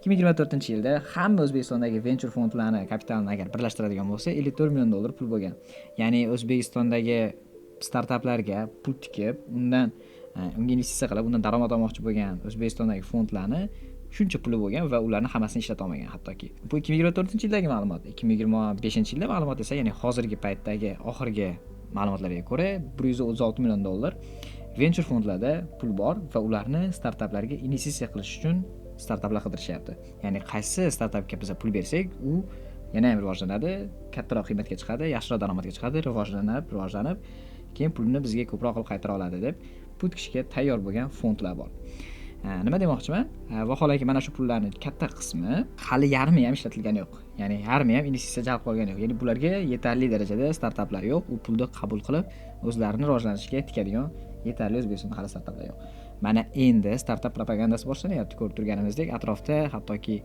2024-yilda hamma O'zbekistondagi venture fondlarni kapitalini agar birlashtiradigan bo'lsa, 54 million dollar pul bo'lgan. Ya'ni O'zbekistondagi startaplarga pul tikib, undan unga investitsiya qilib, undan daromad olmoqchi bo'lgan O'zbekistondagi fondlarni shuncha puli bo'lgan va ularni hammasini ishlata olmagan hattoki. Bu 2024-yildagi ma'lumot. 2025-yilda ma'lumot esa, ya'ni hozirgi paytdagi oxirgi ma'lumotlarga ko'ra 136 million dollar venture fondlarda pul bor va ularni startaplarga investitsiya qilish uchun startaplar qidirishyapti. Ya'ni qaysi startapga biz pul bersak, u yana ham rivojlanadi, kattaroq qiymatga chiqadi, yaxshiroq daromadga chiqadi, rivojlanib, keyin pulni bizga ko'proq qilib qaytara oladi deb pul tikishga tayyor bo'lgan fondlar bor. Nima demoqchiman? Vaholanki mana shu pullarning katta qismi hali yarmi ham ishlatilgani yo'q. Ya'ni yarmi ham investitsiya jalb qilgani yo'q. Ya'ni bularga yetarli darajada startaplar yo'q. U pulni qabul qilib, o'zlarini rivojlanishiga tikadigan yetarli O'zbekistonda hali startaplar yo'q. Mana endi startap propagandasi boshlanyapti. Ko'rib turganimizdek, atrofda hattoki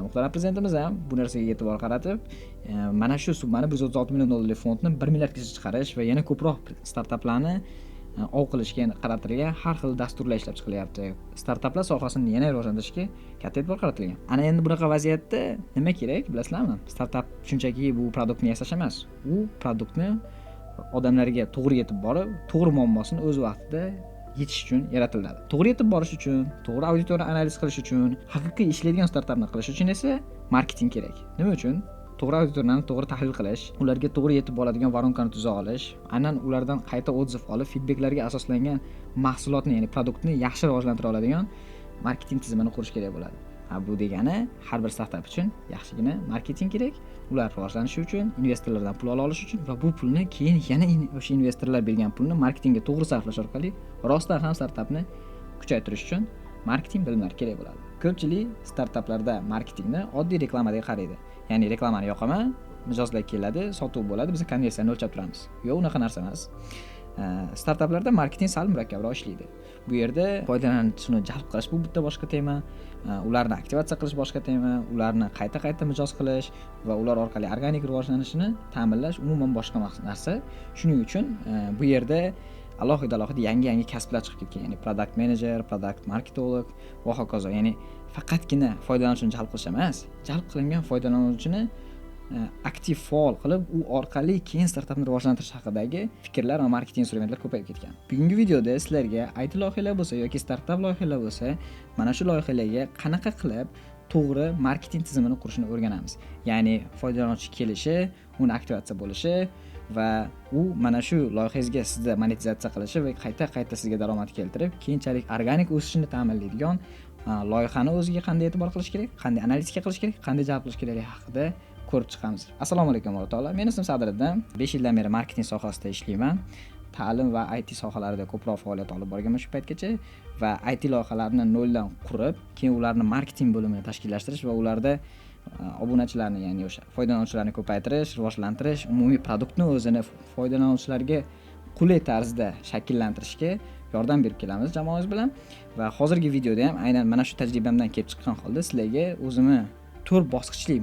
muhtaram prezidentimiz ham bu narsaga e'tibor qaratib, mana shu summani 136 million dollarlik fondni 1 milliardgacha chiqarish va yana ko'proq startaplarni ov qilishga qaratilgan har xil dasturlar ishlab chiqilyapti. Startaplar sohasini yana rivojlantirishga katta e'tibor qaratilgan. Ana endi bunaqa vaziyatda nima kerak, bilasizlarmi? Startap shunchaki bu produktni yasash emas. U produktni odamlarga to'g'ri yetib borib, to'g'ri muammosini o'z vaqtida yetish uchun yaratiladi. To'g'ri yetib borish uchun, to'g'ri auditoriyani analiz qilish uchun, haqiqiy ishlaydigan startapni qilish uchun esa marketing kerak. Nima uchun? To'g'ri auditoriyani to'g'ri tahlil qilish, ularga to'g'ri yetib boradigan varonkani tuza olish, aynan ulardan qayta otziv olib, feedbacklarga asoslangan mahsulotni, ya'ni produktni yaxshi rivojlantira oladigan marketing tizimini qurish kerak bo'ladi. Bu degani har bir startap uchun yaxshigina marketing kerak. Ular rivojlanishi uchun, investorlardan pul ola olish uchun va bu pulni keyin yana o'sha investorlar bergan pulni marketingga to'g'ri sarflash orqali rostdan ham startapni kuchaytirish uchun marketing bilimlar kerak bo'ladi. Ko'pchilik startaplarda marketingni oddiy reklamadek qaraydi. Ya'ni reklamani yoqaman, mijozlar keladi, sotuv bo'ladi, biz konversiyani o'lchab turamiz. Yo'q, unaqa narsa emas. Startaplarda marketing sal murakkabroq ishlaydi. Bu yerda foydalanuvchini jalb qilish bu bitta boshqa tema, ularni aktivatsiya qilish boshqa tema, ularni qayta mijoz qilish va ular orqali organik rivojlanishini ta'minlash umuman boshqa narsa. Shuning uchun bu yerda alohida yangi kasblar chiqib ketgan, ya'ni product manager, product marketolog va hokazo. Ya'ni faqatgina foydalanuvchini jalb qilish emas, jalb qilingan foydalanuvchini aktiv faol qilib, u orqali keyin startapni rivojlantirish haqidagi fikrlar va marketing instrumentlar ko'payib ketgan. Bugungi videoda sizlarga IT loyihalar bo'lsa yoki startap loyihalar bo'lsa, mana shu loyihalarga qanaqa qilib to'g'ri marketing tizimini qurishni o'rganamiz. Ya'ni foydalanuvchi kelishi, uni aktivatsiya bo'lishi va u mana shu loyihangizga sizda monetizatsiya qilishi va qayta sizga daromad keltirib, keyinchalik organik o'sishini ta'minlaydigan loyihani o'ziga qanday e'tibor qilish kerak, qanday analitika qilish kerak, qanday jalb qilish kerak haqida ko'rib chiqamiz. Assalomu alaykum o'rtoqlar. Men ismim Sadriddin. 5 yildan beri marketing sohasida ishlayman. Ta'lim va IT sohalarida ko'proq faoliyat olib borganman shu paytgacha va IT loyihalarini noldan qurib, keyin ularni marketing bo'limini tashkillashtirish va ularda obunachilarni, ya'ni o'sha foydalanuvchilarni ko'paytirish, rivojlantirish, umumiy produktni o'zini foydalanuvchilarga qulay tarzda shakllantirishga yordam berib kelamiz jamoamiz bilan va hozirgi videoda ham aynan mana shu tajribamdan kelib chiqqan holda sizlarga o'zimni 4 bosqichli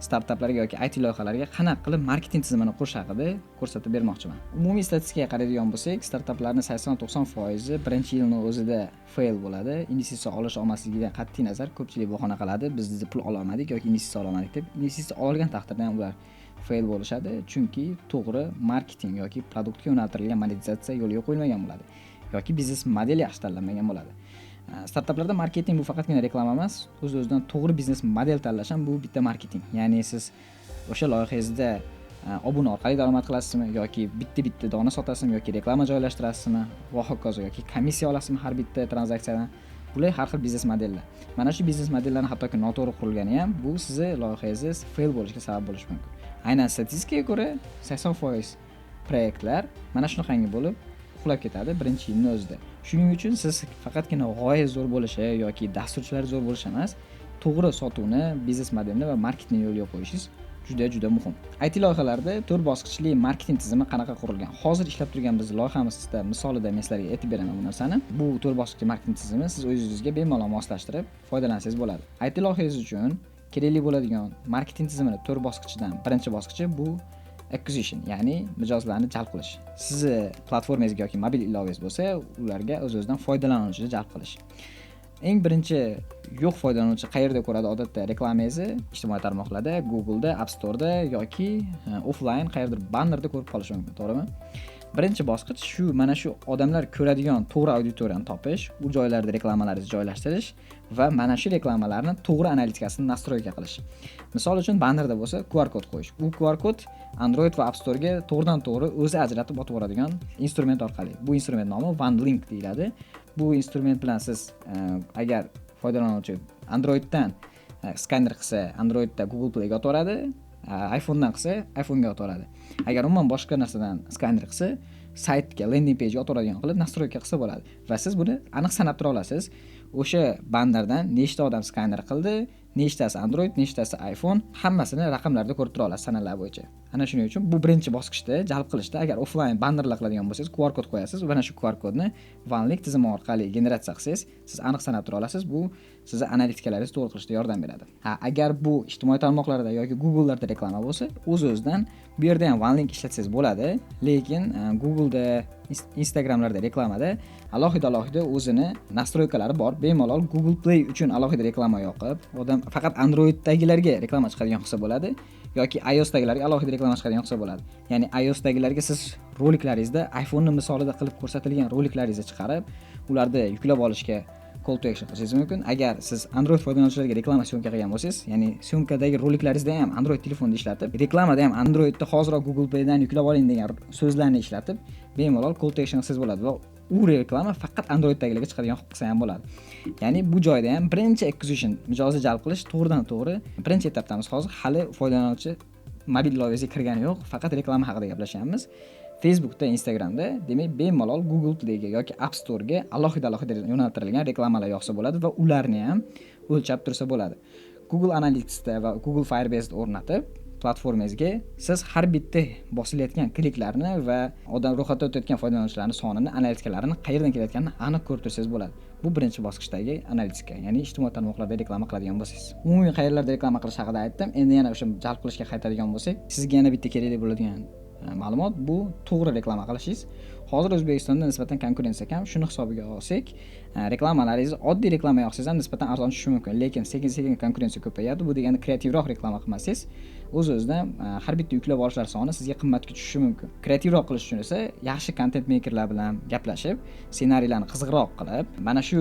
startaplarga yoki IT loyihalariga qanaqa qilib marketing tizimini qurish haqida ko'rsatib bermoqchiman. Umumiy statistikaga qaraydigan bo'lsak, startaplarning 80-90% birinchi yilning o'zida fail bo'ladi. Investitsiya olish olmasligidan qat'iy nazar ko'pchilik bahona qiladi. Biz pul ola olmadik yoki investitsiya ola olmadik deb. Investitsiya olgan taqdirda ham ular fail bo'lishadi, chunki to'g'ri marketing yoki produktga yo'naltirilgan monetizatsiya yo'lga qo'yilmagan bo'ladi yoki biznes model yaxshi tanlanmagan bo'ladi. Startaplarda marketing bu faqatgina reklama emas, o'z-o'zidan to'g'ri biznes model tanlash ham bu bitta marketing. Ya'ni siz o'sha loyihangizda obuna orqali daromad qilasizmi yoki bitta dona sotasizmi yoki reklama joylashtirasizmi va hokazo yoki komissiya olasizmi har bitta tranzaksiyadan. Bular har xil biznes modellar. Mana shu biznes modellarni hattoki noto'g'ri qurilgani ham bu sizni loyihangiz fail bo'lishiga sabab bo'lishi mumkin. Aynan statistikaga ko'ra 80% proyektlar mana shunaqangi bo'lib uxlab ketadi birinchi yilning o'zida. Shuning uchun siz faqatgina g'oya zo'r bo'lishi yoki dasturchilar zo'r bo'lishi emas, to'g'ri sotuvni, biznes modelni va marketingni yo'lga qo'yishingiz juda muhim. IT loyihalarida 4 bosqichli marketing tizimi qanaqa qurilgan? Hozir ishlab turgan biz loyihamizda misolida men sizlarga aytib beraman bu narsani. Bu 4 bosqichli marketing tizimi siz o'zingizga bemalol moslashtirib foydalansangiz bo'ladi. IT loyihangiz uchun kerakli bo'ladigan marketing tizimini 4 bosqichidan birinchi bosqichi bu acquisition, ya'ni mijozlarni jalb qilish. Sizni platformangizga yoki mobil ilovangiz bo'lsa, ularga o'z-o'zidan foydalanuvchini jalb qilish. eng birinchi yo'q foydalanuvchi qayerda ko'radi odatda reklamangizni? Ijtimoiy tarmoqlarda, Google'da, App Store'da yoki offline qayerdir bannerda ko'rib qolishi mumkin, to'g'rimi? Birinchi bosqich mana shu odamlar ko'radigan to'g'ri auditoriyani topish, u joylarda reklamalarni joylashtirish va mana shu reklamalarni to'g'ri analitikasini nastroyka qilish. Misol uchun bannerda bo'lsa QR kod qo'yish. Bu QR kod Android va App Store'ga to'g'ridan-to'g'ri o'zi ajratib o'tib boradigan instrument orqali. Bu instrument nomi OneLink deyiladi. Bu instrument bilan siz agar foydalanuvchi Androiddan skaner qilsa, Androidda Google Play ga o'tadi, iPhone'dan qilsa, iPhone ga o'tadi. Agar umuman boshqa narsadan skaner qilsa, saytga, landing page ga o'tadigan qilib nastroyka qilsa bo'ladi va siz buni aniq sanab tura olasiz. O'sha bannerdan nechta odam skaner qildi, nechtasi Android, nechtasi iPhone, hammasini raqamlarda ko'rib tura olasiz sanalar bo'yicha. Ana shuning uchun bu birinchi bosqichda jalb qilishda agar offline bannerlar qiladigan bo'lsangiz, QR kod qo'yasiz va mana shu QR kodni OneLink tizimi orqali generatsiya qilsangiz, siz aniq sanab tura olasiz. Bu sizni analitikalaringizni to'g'ri qilishda yordam beradi. Agar bu ijtimoiy tarmoqlarda yoki Google'larda reklama bo'lsa, o'z-o'zidan bu yerda ham OneLink ishlatsangiz bo'ladi, lekin Google'da, Instagramlarda reklamada alohida o'zini nastroykalari bor. Bemalol Google Play uchun alohida reklama yoqib, odam faqat Androiddagilarga reklama chiqadigan qilsa bo'ladi yoki iOSdagilarga alohida reklama chiqadigan qilsa bo'ladi. Ya'ni iOSdagilarga siz roliklaringizda iPhone'ning misolida qilib ko'rsatilgan roliklaringizni chiqarib, ularni yuklab olishga call to action qilishingiz mumkin. Agar siz Android foydalanuvchilariga reklama syomka qilgan bo'lsangiz, ya'ni syomkadagi roliklaringizda ham Android telefonda ishlatib, reklamada ham Androidda hozirroq Google Playdan yuklab oling degan so'zlarni ishlatib, bemalol call to action qilsangiz bo'ladi va u reklama faqat Androiddagilarga chiqadigan qilsa ham bo'ladi. Ya'ni bu joyda ham birinchi acquisition mijozni jalb qilish to'g'ridan-to'g'ri birinchi etapdamiz. Hozir hali foydalanuvchi mobil ilovasiga kirgani yo'q, faqat reklama haqida gaplashyapmiz. Facebookda, Instagramda, demak, bemalol Google Play ga yoki App Store ga alohida yo'naltirilgan reklamalar yoqsa bo'ladi va ularni ham o'lchab tursa bo'ladi. Google Analyticsda va Google Firebase o'rnatib, platformangizga siz har bitta bosilayotgan kliklarni va odam ro'yxatdan o'tayotgan foydalanuvchilarning sonini, analitikalarini qayerdan kelayotganini aniq ko'rib tursangiz bo'ladi. Bu birinchi bosqichdagi analitika, ya'ni ijtimoiy tarmoqlarda reklama qiladigan bo'lsangiz. Umumiy qayerlarda reklama qilish haqida aytdim. Endi yana o'sha jalb qilishga qaytadigan bo'lsak, sizga yana bitta kerakli bo'ladigan ma'lumot bu to'g'ri reklama qilishingiz. Hozir O'zbekistonda nisbatan konkurensiya kam. Shuni hisobiga olsak, reklamalaringizni oddiy reklama yoqsangiz ham nisbatan arzon tushishi mumkin, lekin sekin-sekin konkurensiya ko'payadi. Bu degani kreativroq reklama qilmasangiz, o'z-o'zidan har bitta yuklab olishlar soni sizga qimmatga tushishi mumkin. Kreativroq qilish uchun esa yaxshi content makerlar bilan gaplashib, ssenariylarni qiziqroq qilib, mana shu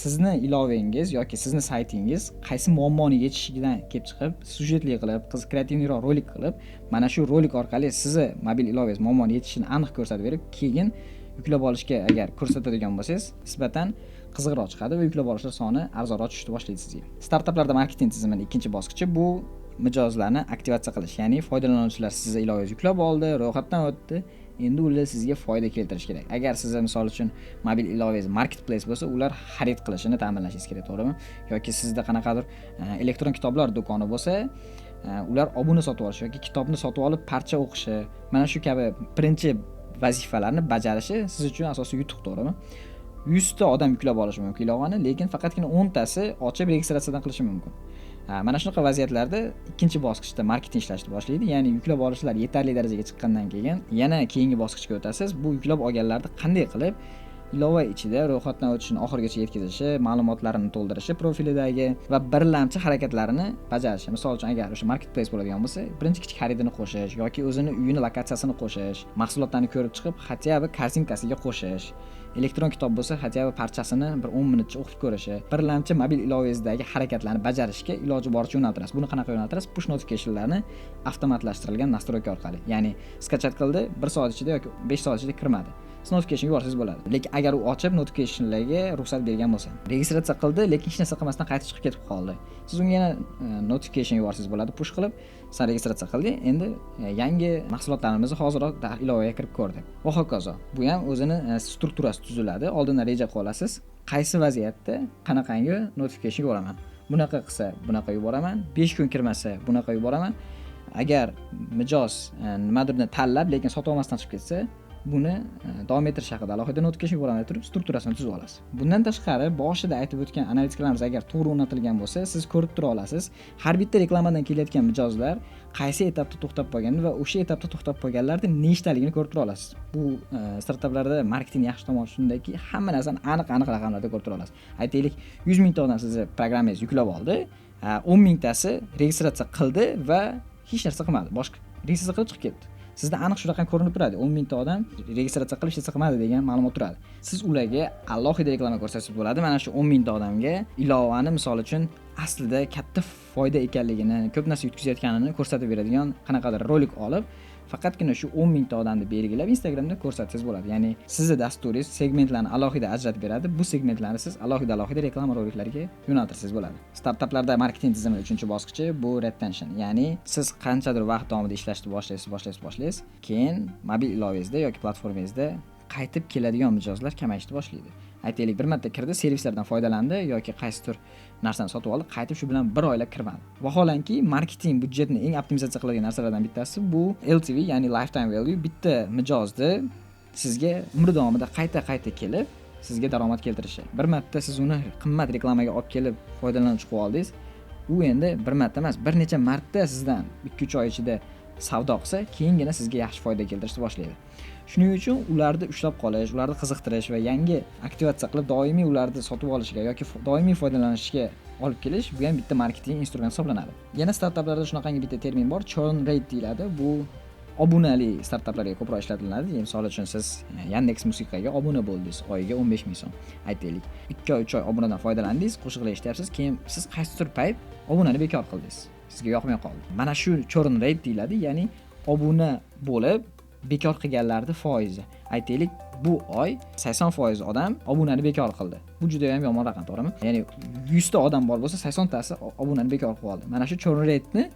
sizni ilovangiz yoki sizni saytingiz qaysi muammoni yechishidan kelib chiqib, syujetli qilib, kreativroq rolik qilib, mana shu rolik orqali sizni mobil ilovangiz muammoni yechishini aniq ko'rsatib berib, keyin yuklab olishga agar ko'rsatadigan bo'lsangiz, nisbatan qiziqroq chiqadi va yuklab olishlar soni arzonroq tushishni boshlaydi sizga. Startaplarda marketing tizimining ikkinchi bosqichi bu mijozlarni aktivatsiya qilish, ya'ni foydalanuvchilar sizni ilovangizni yuklab oldi, ro'yxatdan o'tdi, endi ular sizga foyda keltirish kerak. Agar siz misol uchun mobil ilovangiz marketplace bo'lsa, ular xarid qilishini ta'minlashingiz kerak, to'g'rimi? Yoki sizda qanaqadir elektron kitoblar do'koni bo'lsa, ular obuna sotib olish yoki kitobni sotib olib parcha o'qishi, mana shu kabi birinchi vazifalarni bajarishi siz uchun asosiy yutuq, to'g'rimi? 100 ta odam yuklab olishi mumkin ilovani, lekin faqatgina 10 tasi ochib registratsiyadan qilishi mumkin. Mana shunaqa vaziyatlarda ikkinchi bosqichda marketing ishlashni boshlaydi. Ya'ni yuklab olishlar yetarli darajaga chiqqandan keyin yana keyingi bosqichga o'tasiz. Bu yuklab olganlarni qanday qilib ilova ichida ro'yxatdan o'tishini oxirigacha yetkazishi, ma'lumotlarini to'ldirishi profilidagi va birlamchi harakatlarini bajarishi. Misol uchun agar o'sha marketplace bo'ladigan bo'lsa, birinchi kichik xaridini qo'shish yoki o'zini uyini lokatsiyasini qo'shish, mahsulotlarni ko'rib chiqib, hatya bir korzinkasiga qo'shish. Elektron kitob bo'lsa, hatya bir parchasini bir 10 minutcha o'qib ko'rishi, birlamchi mobil ilovangizdagi harakatlarni bajarishga iloji boricha yo'naltirasiz. Buni qanaqa yo'naltirasiz? Push notificationlarni avtomatlashtirilgan nastroyka orqali. Ya'ni skachat qildi, 1 soat ichida yoki 5 soat ichida kirmadi. Siz notification yuborsangiz bo'ladi. Lekin agar u ochib notificationlarga ruxsat bergan bo'lsa, registratsiya qildi, lekin hech narsa qilmasdan qaytib chiqib ketib qoldi. Siz unga yana notification yuborsangiz bo'ladi, push qilib, sen registratsiya qilding, endi yangi mahsulotlarimizni hoziroq ilovaga kirib ko'rdi. Va hokazo. Bu ham o'zini strukturasi tuziladi. Oldindan reja qilib olasiz. Qaysi vaziyatda qanaqangi notification yuboraman? Bunaqa qilsa, bunaqa yuboraman. 5 kun kirmasa, bunaqa yuboraman. Agar mijoz nimadirni tanlab, lekin sotib olmasdan chiqib ketsa, buni davom ettirish haqida alohida notification qo'llanmay turib strukturasini tuzib olasiz. Bundan tashqari, boshida aytib o'tgan analitikalarimiz agar to'g'ri o'rnatilgan bo'lsa, siz ko'rib tura olasiz. Har bitta reklamadan kelayotgan mijozlar qaysi etapda to'xtab qolgan va o'sha etapda to'xtab qolganlarning nechtaligini ko'rib tura olasiz. Bu startaplarda marketing yaxshi tomoni shundaki, hamma narsani aniq raqamlarda ko'rib tura olasiz. Aytaylik, 100 mingta odam sizni programmangizni yuklab oldi, 10 mingtasi registratsiya qildi va hech narsa qilmadi. Boshqa registratsiya qilib chiqib ketdi. Sizda aniq shu raqam ko'rinib turadi. 10 mingta odam registratsiya qilib hech narsa qilmadi degan ma'lumot turadi. Siz ularga alohida reklama ko'rsatsangiz bo'ladi. Mana shu 10 mingta odamga ilovani misol uchun aslida katta foyda ekanligini, ko'p narsa yutkazayotganini ko'rsatib beradigan qanaqadir rolik olib, faqatgina shu 10 mingta odamni belgilab Instagramda ko'rsatsangiz bo'ladi. Ya'ni sizning dasturingiz segmentlarni alohida ajratib beradi. Bu segmentlarni siz alohida reklama roliklariga yo'naltirsangiz bo'ladi. Startaplarda marketing tizimi 3-bosqichi bu retention. Ya'ni siz qanchadir vaqt davomida ishlashni boshlaysiz, keyin mobil ilovangizni yoki platformangizda qaytib keladigan mijozlar kamayishni boshlaydi. Aytaylik, bir marta kirdi, servislardan foydalandi yoki qaysidir narsani sotib oldi, qaytib shu bilan bir oylik kirmadi. Vaholanki marketing budjetini eng optimizatsiya qiladigan narsalardan bittasi bu LTV, ya'ni lifetime value. Bitta mijozni sizga umr davomida qayta kelib, sizga daromad keltirishi. Bir marta siz uni qimmat reklamaga olib kelib foydalanuvchi qilib oldingiz, u endi bir marta emas, bir necha marta sizdan 2-3 oy ichida savdo qilsa, keyingina sizga yaxshi foyda keltirishni boshlaydi. Shuning uchun ularni ushlab qolish, ularni qiziqtirish va yangi aktivatsiya qilib doimiy ularni sotib olishga yoki doimiy foydalanishga olib kelish bu ham bitta marketing instrument hisoblanadi. Yana startaplarda shunaqangi bitta termin bor, churn rate deyiladi. Bu obunali startaplarga ko'proq ishlatiladi. Misol uchun siz Yandex Musiqaga obuna bo'ldingiz, oyiga 15 ming so'm. Aytaylik, 2-3 oy obunadan foydalandingiz, qo'shiqlar eshityapsiz, keyin siz qaysidir payt obunani bekor qildingiz. Sizga yoqmay qoldi. Mana shu churn rate deyiladi, ya'ni obuna bo'lib bekor qilganlarning foizi. Aytaylik, bu oy 80% odam obunani bekor qildi. Bu juda ham yomon raqam, to'g'rimi? Ya'ni 100 ta odam bor bo'lsa, 80 tasi obunani bekor qilib oldi. Mana shu churn rate'ni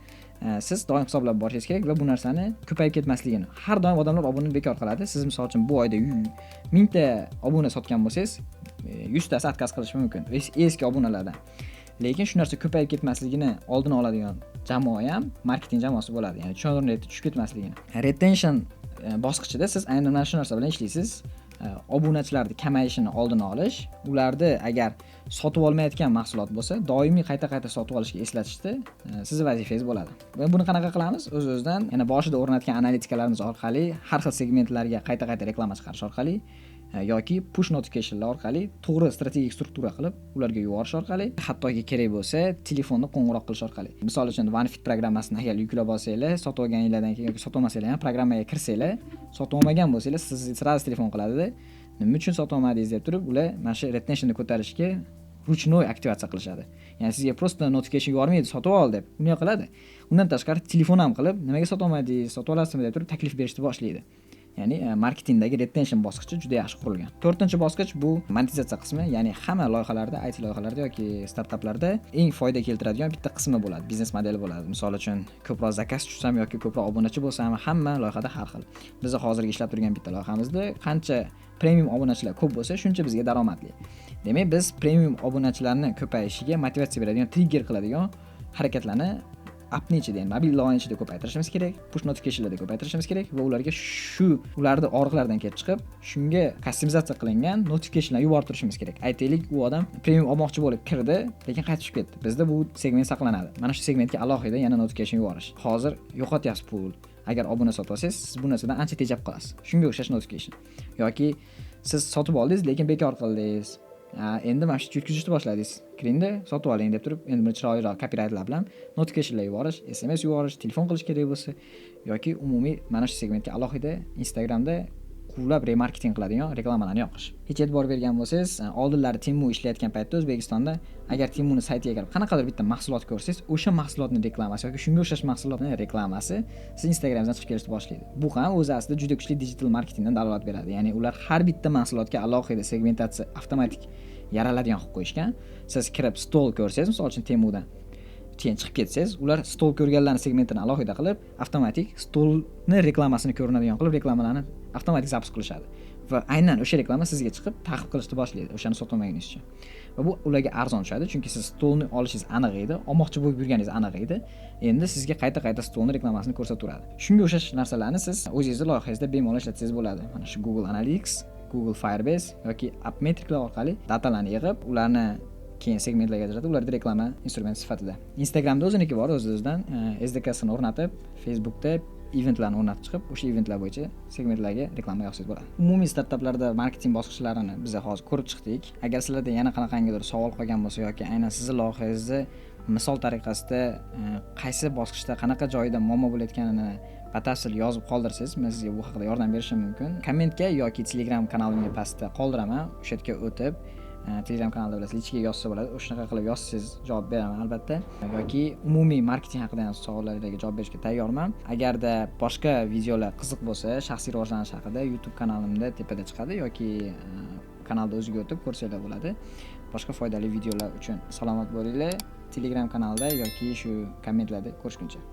siz doim hisoblab borishingiz kerak va bu narsani ko'payib ketmasligini. Har doim odamlar obunani bekor qiladi. Siz misol uchun bu oyda 1000 ta obuna sotgan bo'lsangiz, 100 tasi отказ qilishi mumkin. Eski obunalardan. Lekin shu narsa ko'payib ketmasligini oldini oladigan jamoa ham marketing jamoasi bo'ladi. Ya'ni churn rate tushib ketmasligini. Retention bosqichida siz aynan mana shu narsa bilan ishlaysiz. Obunachilarning kamayishini oldini olish, ularni agar sotib olmayotgan mahsulot bo'lsa, doimiy qayta sotib olishga eslatishda sizning vazifangiz bo'ladi. Va buni qanaqa qilamiz? O'z-o'zidan yana boshida o'rnatgan analitikalarimiz orqali, har xil segmentlarga qayta reklama chiqarish orqali yoki push notificationlar orqali to'g'ri strategik struktura qilib ularga yuborish orqali, hattoki kerak bo'lsa telefonni qo'ng'iroq qilish orqali. Misol uchun OneFit programmasini agar yuklab olsanglar, sotib olganinglardan keyin yoki sotib olmasanglar ham programmaga kirsanglar, sotib olmagan bo'lsanglar, sizni sразу telefon qiladi-da, nima uchun sotib olmadingiz deb turib, ular mana shu retentionni ko'tarishga ruchnoy aktivatsiya qilishadi. Ya'ni sizga просто notification yubormaydi, sotib ol deb, uni qiladi. Undan tashqari telefon ham qilib, nimaga sotib olmadingiz, sotib olasizmi deb turib taklif berishni boshlaydi. Ya'ni marketingdagi retention bosqichi juda yaxshi qurilgan. 4-bosqich bu monetizatsiya qismi, ya'ni hamma loyihalarda, IT loyihalarda yoki startaplarda eng foyda keltiradigan bitta qismi bo'ladi, biznes modeli bo'ladi. Misol uchun, ko'proq zakaz tushsam yoki ko'proq obunachi bo'lsam, hamma loyihada har xil. Biz hozirgi ishlab turgan bitta loyihamizda qancha premium obunachilar ko'p bo'lsa, shuncha bizga daromadli. Demak, biz premium obunachilarning ko'payishiga motivatsiya beradigan, trigger qiladigan harakatlarni appning ichida, ya'ni mobil ilovaning ichida ko'paytirishimiz kerak, push notificationlarda ko'paytirishimiz kerak va ularga ularni oriqlaridan kelib chiqib, shunga kustomizatsiya qilingan notificationlar yuborib turishimiz kerak. Aytaylik, u odam premium olmoqchi bo'lib kirdi, lekin qaytib ketdi. Bizda bu segment saqlanadi. Mana shu segmentga alohida yana notification yuborish. Hozir yo'qotyapsiz pul. Agar obuna sotib olsangiz, siz bu narsadan ancha tejab qolasiz. Shunga o'xshash notification. Yoki siz sotib oldingiz, lekin bekor qildingiz. Endi mana shu yutkazishni boshladingiz. Kiringda, sotib oling deb turib, endi buni chiroyliroq copyrightlar bilan notificationlar yuborish, SMS yuborish, telefon qilish kerak bo'lsa yoki umumiy mana shu segmentga alohida Instagramda quvlab remarketing qiladigan reklamalarni yoqish. Hech e'tibor bergan bo'lsangiz, oldinlari Temu ishlayotgan paytda O'zbekistonda agar Temuning saytiga kirib qanaqadir bitta mahsulot ko'rsangiz, o'sha mahsulotning reklamasi yoki shunga o'xshash mahsulotning reklamasi siz Instagramdan chiqib kelishni boshlaydi. Bu ham o'z aslida juda kuchli digital marketingdan dalolat beradi. Ya'ni ular har bitta mahsulotga alohida segmentatsiya avtomatik yaraladigan qilib qo'yishgan. Siz kirib stol ko'rsangiz, misol uchun Temudan keyin chiqib ketsangiz, ular stol ko'rganlarning segmentini alohida qilib, avtomatik stolni reklamasini ko'rinadigan qilib reklamalarni avtomatik zapus qilishadi. va aynan o'sha reklama sizga chiqib ta'qib qilishni boshlaydi o'shani sotolmaguningizcha. Va bu ularga arzon tushadi, chunki siz stolni olishingiz aniq edi, olmoqchi bo'lib yurganingiz aniq edi. Endi sizga qayta stolni reklamasini ko'rsataveradi. Shunga o'xshash narsalarni siz o'zingizning loyihangizda bemalol ishlatsangiz bo'ladi. Mana shu Google Analytics, Google Firebase yoki AppMetric'lar orqali datalarni yig'ib, ularni keyin segmentlarga ajratib, ularda reklama instrumenti sifatida. Instagramda o'ziniki bor, o'z-o'zidan SDKsini o'rnatib, Facebookda eventlarni o'rnatib chiqib, o'sha eventlar bo'yicha segmentlarga reklama yozsangiz bo'ladi. Umumiy startaplarda marketing bosqichlarini biz hozir ko'rib chiqdik. Agar sizlarda yana qanaqangidir savol qolgan bo'lsa yoki aynan sizning loyihangizni misol tariqasida qaysi bosqichda, qanaqa joyda muammo bo'layotganini batafsil yozib qoldirsangiz, men sizga bu haqida yordam berishim mumkin. Kommentga yoki Telegram kanalimga pastda qoldiraman. O'sha yerga o'tib Telegram kanalda bilasizlar, lichkaga yozsa bo'ladi. O'shanaqa qilib yozsangiz javob beraman albatta. Yoki umumiy marketing haqida ham savollaringizga javob berishga tayyorman. Agarda boshqa videolar qiziq bo'lsa, shaxsiy rivojlanish haqida YouTube kanalimda tepada chiqadi yoki kanalda o'ziga o'tib ko'rsanglar bo'ladi. Boshqa foydali videolar uchun salomat bo'linglar. Telegram kanalda yoki shu kommentlarda ko'rishguncha.